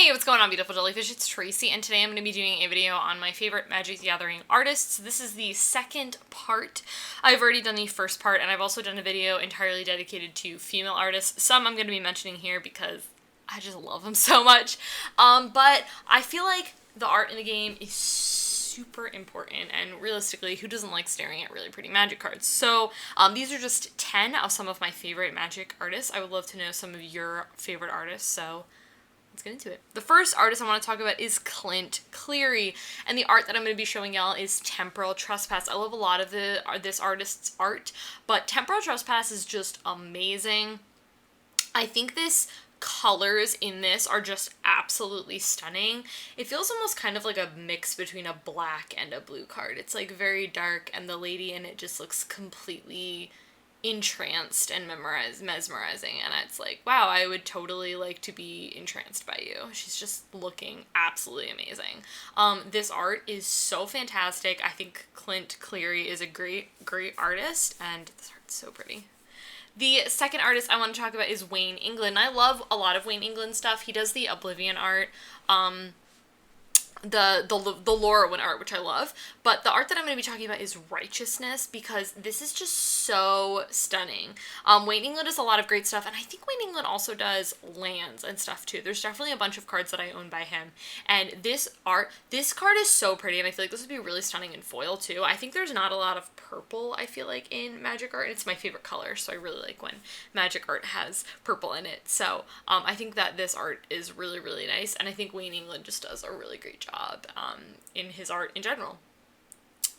Hey, what's going on, beautiful jellyfish? It's Tracy, and today I'm going to be doing a video on my favorite Magic the Gathering artists. This is the second part. I've already done the first part, and I've also done a video entirely dedicated to female artists. Some I'm going to be mentioning here because I just love them so much. But I feel like the art in the game is super important, and realistically, who doesn't like staring at really pretty Magic cards? So these are just 10 of some of my favorite Magic artists. I would love to know some of your favorite artists, so let's get into it. The first artist I want to talk about is Clint Cleary, and the art that I'm going to be showing y'all is Temporal Trespass. I love a lot of this artist's art, but Temporal Trespass is just amazing. I think this colors in this are just absolutely stunning. It feels almost kind of like a mix between a black and a blue card. It's like very dark, and the lady in it just looks completely entranced and mesmerizing, and it's like, wow, I would totally like to be entranced by you. She's just looking absolutely amazing. This art is so fantastic. I think Clint Cleary is a great artist, and this art's so pretty. The second artist I want to talk about is Wayne England. I love a lot of Wayne England stuff. He does the Oblivion art, the Lorwyn art, which I love, but the art that I'm going to be talking about is Righteousness, because this is just so stunning. Wayne England does a lot of great stuff, and I think Wayne England also does lands and stuff too. There's definitely a bunch of cards that I own by him, and this card is so pretty, and I feel like this would be really stunning in foil too. I think there's not a lot of purple, I feel like, in Magic art, and it's my favorite color, so I really like when Magic art has purple in it. So I think that this art is really, really nice, and I think Wayne England just does a really great job in his art in general.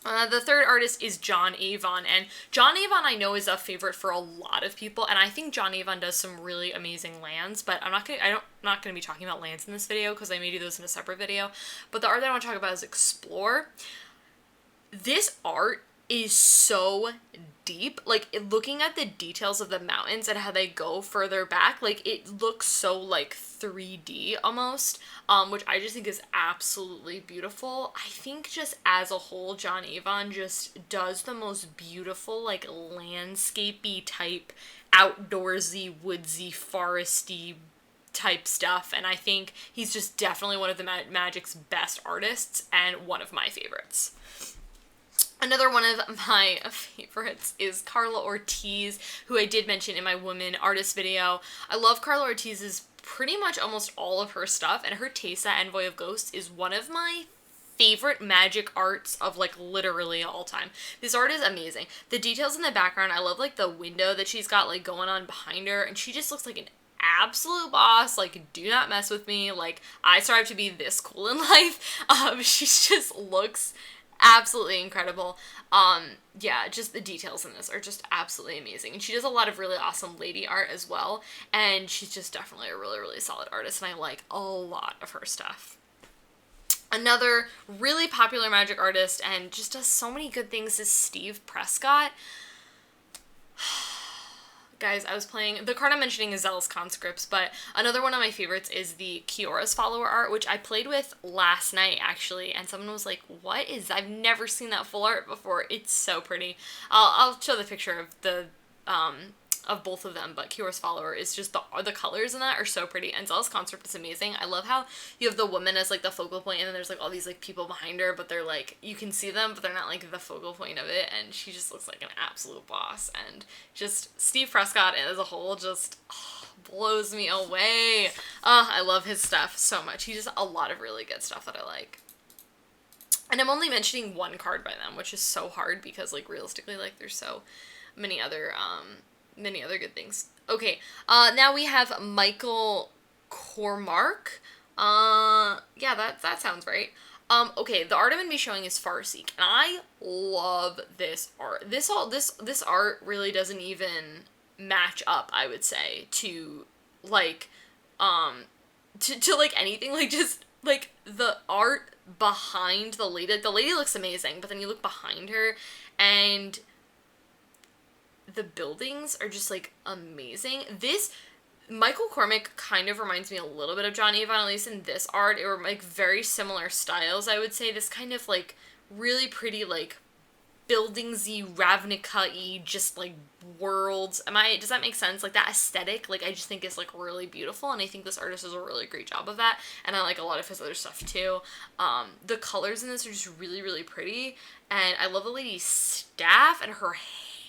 The third artist is John Avon, and John Avon I know is a favorite for a lot of people, and I think John Avon does some really amazing lands, but I'm not gonna be talking about lands in this video because I may do those in a separate video. But the art that I want to talk about is Explore. This art is so deep. Like, looking at the details of the mountains and how they go further back, like, it looks so like 3D almost, which I just think is absolutely beautiful. I think just as a whole, John Avon just does the most beautiful, like, landscapey type, outdoorsy, woodsy, foresty type stuff, and I think he's just definitely one of the Magic's best artists and one of my favorites. Another one of my favorites is Carla Ortiz, who I did mention in my woman artist video. I love Carla Ortiz's pretty much almost all of her stuff, and her Teysa Envoy of Ghosts is one of my favorite Magic arts of, like, literally all time. This art is amazing. The details in the background, I love, like, the window that she's got, like, going on behind her, and she just looks like an absolute boss. Like, do not mess with me. Like, I strive to be this cool in life. She just looks absolutely incredible. Yeah, just the details in this are just absolutely amazing. And she does a lot of really awesome lady art as well, and she's just definitely a really, really solid artist, and I like a lot of her stuff. Another really popular Magic artist and just does so many good things is Steve Prescott. Guys, I was playing, the card I'm mentioning is Zealous Conscripts, but another one of my favorites is the Kiora's Follower art, which I played with last night, actually, and someone was like, what is, I've never seen that full art before. It's so pretty. I'll show the picture of the, of both of them, but Kiora's Follower is just, the colors in that are so pretty, and Zealous Conscript is amazing. I love how you have the woman as, like, the focal point, and then there's, like, all these, like, people behind her, but they're, like, you can see them, but they're not, like, the focal point of it, and she just looks like an absolute boss, and just Steve Prescott as a whole just blows me away. I love his stuff so much. He does a lot of really good stuff that I like. And I'm only mentioning one card by them, which is so hard because, like, realistically, like, there's so many other good things. Okay, now we have Michael Coremark. Yeah, that sounds right. Okay, the art I'm going to be showing is Farseek, and I love this art. This art really doesn't even match up, I would say, to, like, to like, anything, like, just, like, the art behind the lady. Like, the lady looks amazing, but then you look behind her, and the buildings are just, like, amazing. This Michael Cormack kind of reminds me a little bit of John Avon, at least in this art. It were, like, very similar styles, I would say. This kind of, like, really pretty, like, buildings-y, Ravnica-y, just, like, worlds. Does that make sense? Like, that aesthetic, like, I just think is, like, really beautiful, and I think this artist does a really great job of that, and I like a lot of his other stuff, too. The colors in this are just really, really pretty, and I love the lady's staff, and her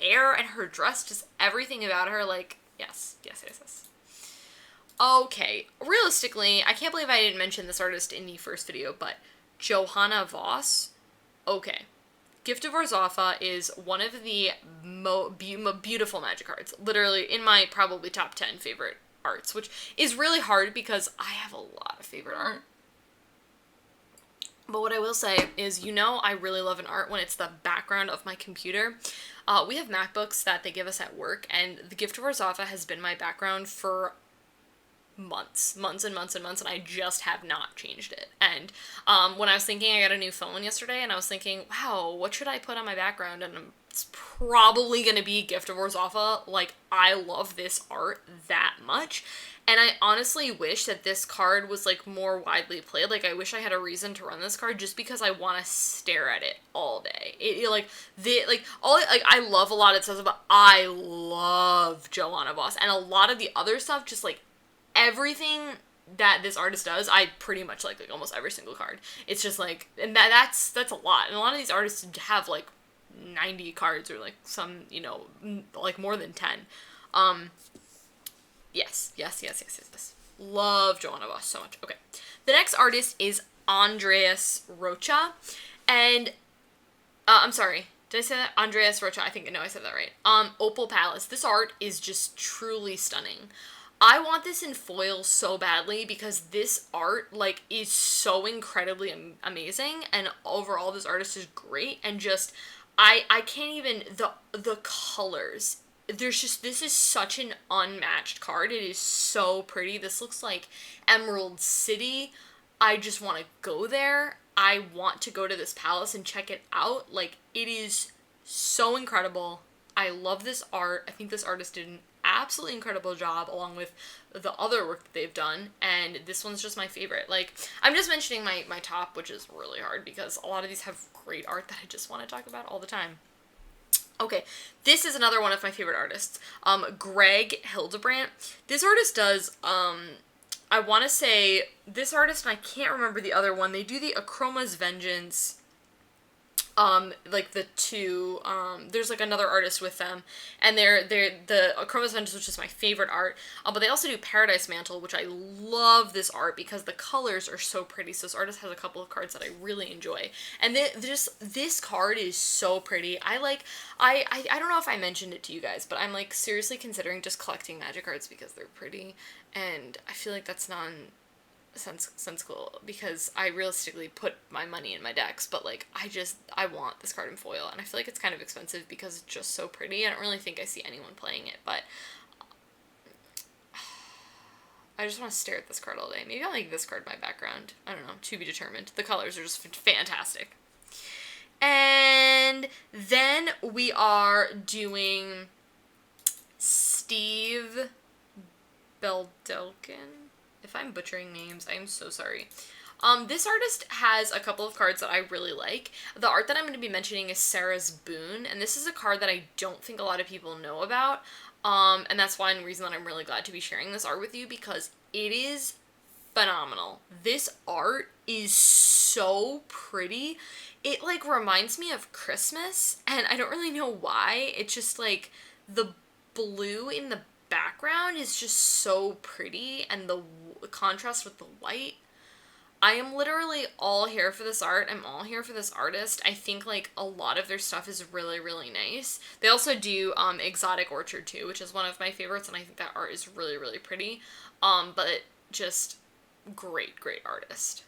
hair, and her dress, just everything about her, like, yes. Okay, realistically, I can't believe I didn't mention this artist in the first video, but Johanna Voss, okay. Gift of Orzhova is one of the beautiful magic cards, literally in my probably top 10 favorite arts, which is really hard because I have a lot of favorite art. But what I will say is, I really love an art when it's the background of my computer. We have MacBooks that they give us at work, and the Gift of Orzhova has been my background for months and I just have not changed it. And when I was thinking, I got a new phone yesterday, and I was thinking, wow, what should I put on my background? And it's probably gonna be Gift of Orzhova. Like, I love this art that much, and I honestly wish that this card was, like, more widely played. Like, I wish I had a reason to run this card just because I want to stare at it all day. I love a lot it says about, I love Johanna Voss, and a lot of the other stuff, just, like, everything that this artist does, I pretty much like almost every single card. It's just, like, and that's a lot. And a lot of these artists have, like, 90 cards, or, like, some, like, more than 10. Yes. Love Johanna Voss so much. Okay. The next artist is Andreas Rocha. And, I'm sorry. Did I say that? Andreas Rocha. I said that right. Opal Palace. This art is just truly stunning. I want this in foil so badly because this art, like, is so incredibly amazing, and overall this artist is great, and just, I can't even, the colors, this is such an unmatched card. It is so pretty. This looks like Emerald City. I just want to go there. I want to go to this palace and check it out. Like, it is so incredible. I love this art. I think this artist did an absolutely incredible job, along with the other work that they've done, and this one's just my favorite. Like, I'm just mentioning my top, which is really hard because a lot of these have great art that I just want to talk about all the time. Okay, this is another one of my favorite artists, Greg Hildebrandt. This artist does, I want to say, this artist, and I can't remember the other one, they do the Achroma's Vengeance, like the two, there's like another artist with them, and they're the Chroma's Vengeance, which is my favorite art, but they also do Paradise Mantle, which I love this art because the colors are so pretty. So this artist has a couple of cards that I really enjoy, and this card is so pretty. I don't know if I mentioned it to you guys, but I'm, like, seriously considering just collecting magic cards because they're pretty, and I feel like that's nonsensical because I realistically put my money in my decks, but, like, I want this card in foil, and I feel like it's kind of expensive because it's just so pretty. I don't really think I see anyone playing it, but I just want to stare at this card all day. Maybe I'll make this card my background. I don't know, to be determined. The colors are just fantastic. And then we are doing Steve Beldelkin. If I'm butchering names, I am so sorry. This artist has a couple of cards that I really like. The art that I'm going to be mentioning is Sarah's Boon, and this is a card that I don't think a lot of people know about, and that's one reason that I'm really glad to be sharing this art with you, because it is phenomenal. This art is so pretty. It, like, reminds me of Christmas, and I don't really know why. It's just, like, the blue in the background is just so pretty, and the contrast with the white. I am literally all here for this art. I'm all here for this artist. I think, like, a lot of their stuff is really, really nice. They also do Exotic Orchard too, which is one of my favorites, and I think that art is really, really pretty. But just great artist.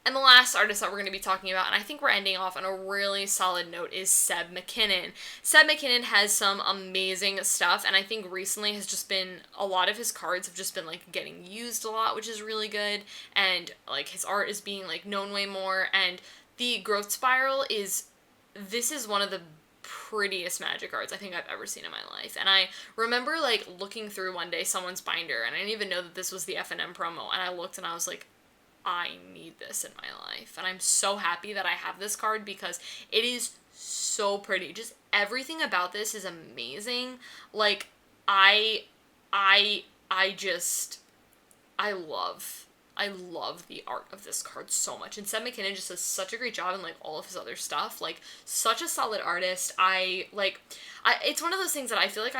And the last artist that we're going to be talking about, and I think we're ending off on a really solid note, is Seb MacKinnon. Seb MacKinnon has some amazing stuff, and I think recently has just been, a lot of his cards have just been, like, getting used a lot, which is really good, and, like, his art is being, like, known way more, and the Growth Spiral this is one of the prettiest magic cards I think I've ever seen in my life. And I remember, like, looking through one day someone's binder, and I didn't even know that this was the F&M promo, and I looked and I was like, I need this in my life. And I'm so happy that I have this card because it is so pretty. Just everything about this is amazing. Like, I love the art of this card so much. And Seb MacKinnon just does such a great job in, like, all of his other stuff. Like, such a solid artist. It's one of those things that I feel like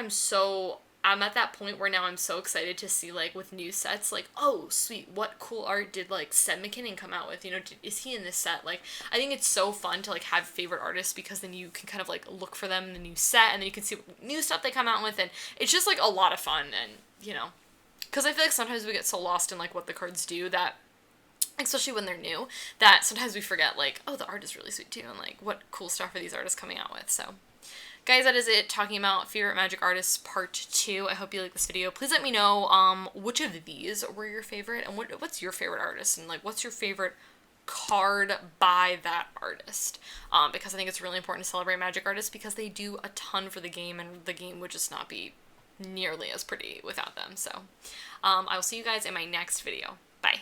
I'm at that point where now I'm so excited to see, like, with new sets, like, oh, sweet, what cool art did, like, Seb MacKinnon come out with? You know, is he in this set? Like, I think it's so fun to, like, have favorite artists because then you can kind of, like, look for them in the new set, and then you can see what new stuff they come out with, and it's just, like, a lot of fun, and, you know, because I feel like sometimes we get so lost in, like, what the cards do that, especially when they're new, that sometimes we forget, like, oh, the art is really sweet, too, and, like, what cool stuff are these artists coming out with, so... Guys, that is it, talking about Favorite Magic Artists Part 2. I hope you like this video. Please let me know which of these were your favorite, and what's your favorite artist, and, like, what's your favorite card by that artist, because I think it's really important to celebrate Magic artists because they do a ton for the game, and the game would just not be nearly as pretty without them. So I will see you guys in my next video. Bye.